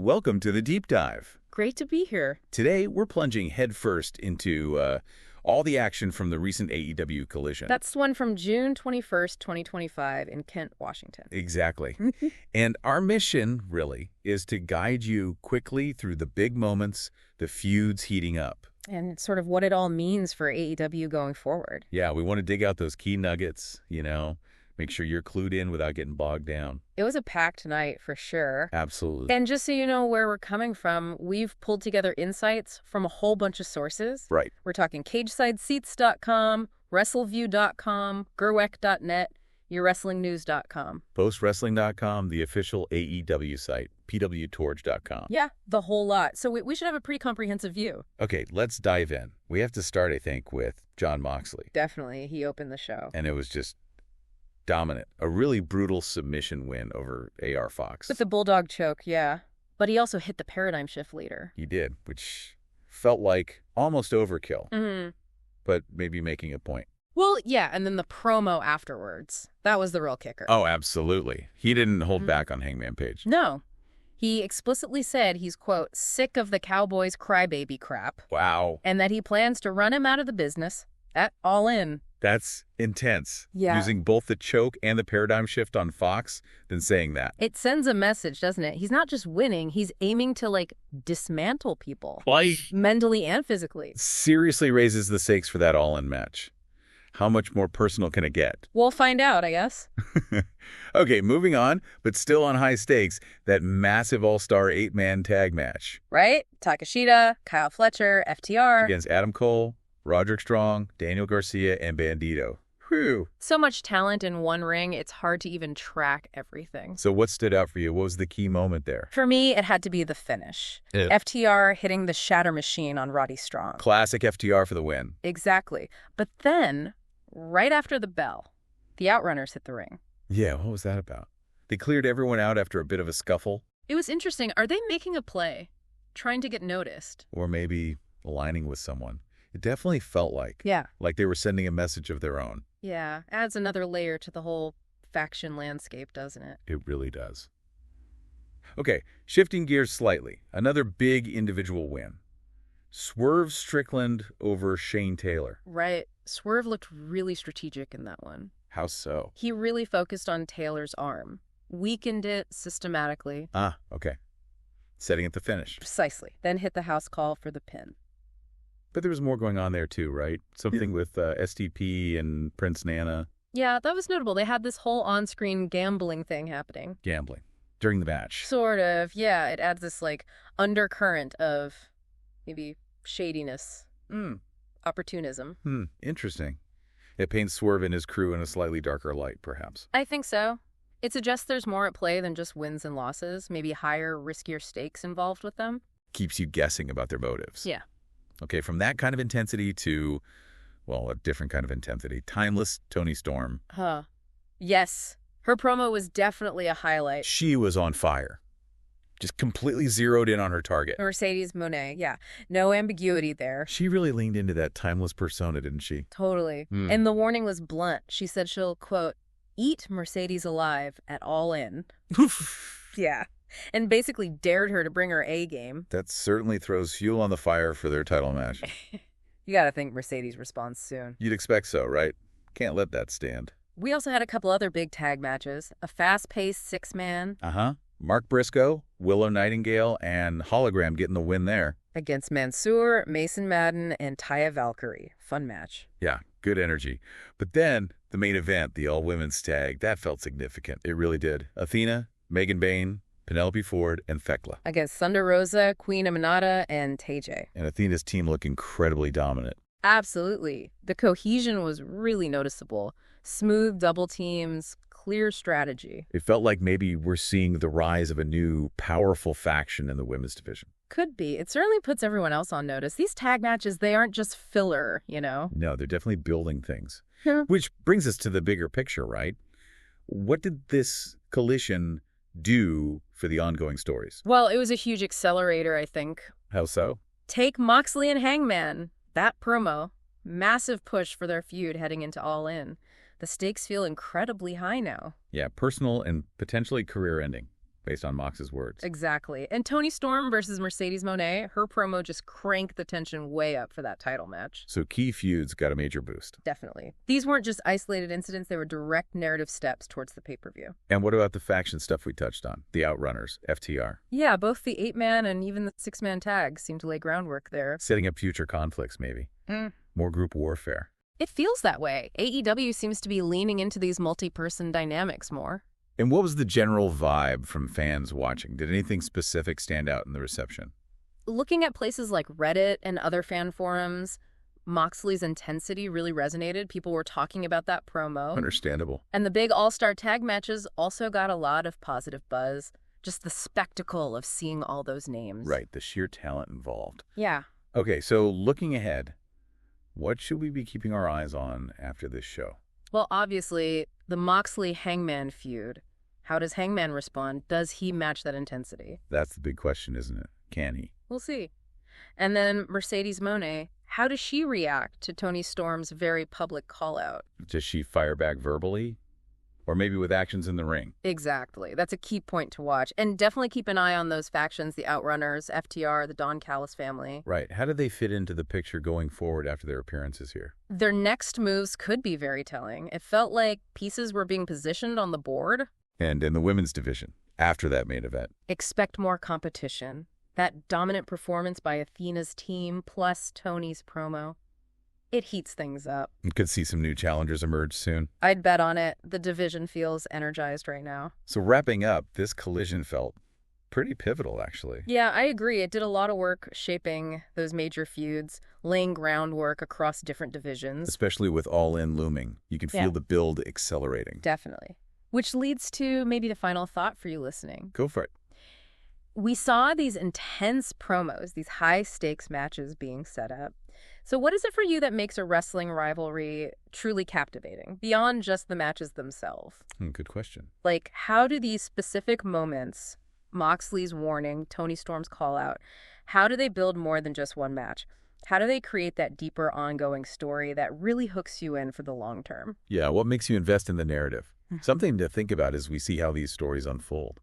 welcome to the Deep Dive. Great to be here. Today, we're plunging headfirst into all the action from the recent AEW Collision. That's one from June 21st, 2025 in Kent, Washington. Exactly. And our mission, really, is to guide you quickly through the big moments, the feuds heating up. And sort of what it all means for AEW going forward. Yeah, we want to dig out those key nuggets, make sure you're clued in without getting bogged down. It was a packed night for sure. Absolutely. And just so you know where we're coming from, we've pulled together insights from a whole bunch of sources. Right. We're talking CagesideSeats.com, WrestleView.com, Gerweck.net, YourWrestlingNews.com. PostWrestling.com, the official AEW site, PWTorch.com. Yeah, the whole lot. So we should have a pretty comprehensive view. Okay, let's dive in. We have to start, I think, with Jon Moxley. Definitely. He opened the show. And it was just dominant. A really brutal submission win over AR Fox. With the Bulldog choke, yeah. But he also hit the paradigm shift later. He did, which felt like almost overkill, Mm-hmm. but maybe making a point. Well, yeah, and then the promo afterwards. That was the real kicker. Oh, absolutely. He didn't hold back on Hangman Page. No. He explicitly said he's, quote, sick of the Cowboys' crybaby crap. Wow. And that he plans to run him out of the business at All In. That's intense. Yeah. Using both the choke and the paradigm shift on Fox, then saying that. It sends a message, doesn't it? He's not just winning, he's aiming to, dismantle people. Mentally and physically. Seriously raises the stakes for that all-in match. How much more personal can it get? We'll find out, I guess. Okay, moving on, but still on high stakes, that massive all-star 8-man tag match. Right? Takeshita, Kyle Fletcher, FTR. Against Adam Cole, Roderick Strong, Daniel Garcia, and Bandito. Whew. So much talent in one ring, it's hard to even track everything. So what stood out for you? What was the key moment there? For me, it had to be the finish. FTR hitting the Shatter Machine on Roddy Strong. Classic FTR for the win. Exactly. But then, right after the bell, the Outrunners hit the ring. Yeah, what was that about? They cleared everyone out after a bit of a scuffle? It was interesting. Are they making a play? Trying to get noticed? Or maybe aligning with someone? It definitely felt like. Yeah. Like they were sending a message of their own. Yeah. Adds another layer to the whole faction landscape, doesn't it? It really does. Okay, shifting gears slightly. Another big individual win. Swerve Strickland over Shane Taylor. Right. Swerve looked really strategic in that one. How so? He really focused on Taylor's arm. Weakened it systematically. Ah, okay. Setting at the finish. Precisely. Then hit the house call for the pin. But there was more going on there too, right? Something with STP and Prince Nana. Yeah, that was notable. They had this whole on-screen gambling thing happening. Gambling. During the match. Sort of, yeah. It adds this, undercurrent of maybe shadiness. Opportunism. Interesting. It paints Swerve and his crew in a slightly darker light, perhaps. I think so. It suggests there's more at play than just wins and losses, maybe higher, riskier stakes involved with them. Keeps you guessing about their motives. Yeah. Okay, from that kind of intensity to, a different kind of intensity. Timeless Toni Storm. Huh. Yes. Her promo was definitely a highlight. She was on fire. Just completely zeroed in on her target. Mercedes Moné, yeah. No ambiguity there. She really leaned into that timeless persona, didn't she? Totally. And the warning was blunt. She said she'll, quote, eat Mercedes alive at All In. Yeah. And basically dared her to bring her A game. That certainly throws fuel on the fire for their title match. You gotta think Mercedes responds soon. You'd expect so, right? Can't let that stand. We also had a couple other big tag matches. A fast-paced six-man. Mark Briscoe, Willow Nightingale, and Hologram getting the win there. Against Mansoor, Mason Madden, and Taya Valkyrie. Fun match. Yeah, good energy. But then, the main event, the all-women's tag, that felt significant. It really did. Athena, Megan Bayne, Penelope Ford, and Thekla. Against Thunder Rosa, Queen Aminata, and Tay. And Athena's team looked incredibly dominant. Absolutely. The cohesion was really noticeable. Smooth double teams, clear strategy. It felt like maybe we're seeing the rise of a new, powerful faction in the women's division. Could be. It certainly puts everyone else on notice. These tag matches, they aren't just filler, No, they're definitely building things. Yeah. Which brings us to the bigger picture, right? What did this collision do for the ongoing stories? Well, it was a huge accelerator, I think. How so? Take Moxley and Hangman. That promo. Massive push for their feud heading into All In. The stakes feel incredibly high now. Yeah, personal and potentially career-ending. based on Mox's words. Exactly. And Toni Storm versus Mercedes Moné, her promo just cranked the tension way up for that title match. So key feuds got a major boost. Definitely. These weren't just isolated incidents, they were direct narrative steps towards the pay-per-view. And what about the faction stuff we touched on? The Outrunners, FTR. Yeah, both the 8-man and even the 6-man tags seem to lay groundwork there. Setting up future conflicts, maybe. More group warfare. It feels that way. AEW seems to be leaning into these multi-person dynamics more. And what was the general vibe from fans watching? Did anything specific stand out in the reception? Looking at places like Reddit and other fan forums, Moxley's intensity really resonated. People were talking about that promo. Understandable. And the big all-star tag matches also got a lot of positive buzz. Just the spectacle of seeing all those names. Right, the sheer talent involved. Yeah. Okay, so looking ahead, what should we be keeping our eyes on after this show? Well, obviously, the Moxley-Hangman feud. How does Hangman respond? Does he match that intensity? That's the big question, isn't it? Can he? We'll see. And then Mercedes Moné, how does she react to Toni Storm's very public call-out? Does she fire back verbally? Or maybe with actions in the ring? Exactly. That's a key point to watch. And definitely keep an eye on those factions, the Outrunners, FTR, the Don Callis family. Right. How do they fit into the picture going forward after their appearances here? Their next moves could be very telling. It felt like pieces were being positioned on the board. And in the women's division, after that main event? Expect more competition. That dominant performance by Athena's team plus Toni's promo. It heats things up. You could see some new challengers emerge soon. I'd bet on it. The division feels energized right now. So wrapping up, this Collision felt pretty pivotal, actually. Yeah, I agree. It did a lot of work shaping those major feuds, laying groundwork across different divisions. Especially with All In looming. You can feel the build accelerating. Definitely. Which leads to maybe the final thought for you listening. Go for it. We saw these intense promos, these high-stakes matches being set up. So what is it for you that makes a wrestling rivalry truly captivating, beyond just the matches themselves? Good question. Like, how do these specific moments, Moxley's warning, Toni Storm's call-out, how do they build more than just one match? How do they create that deeper ongoing story that really hooks you in for the long term? Yeah, what makes you invest in the narrative? Something to think about as we see how these stories unfold.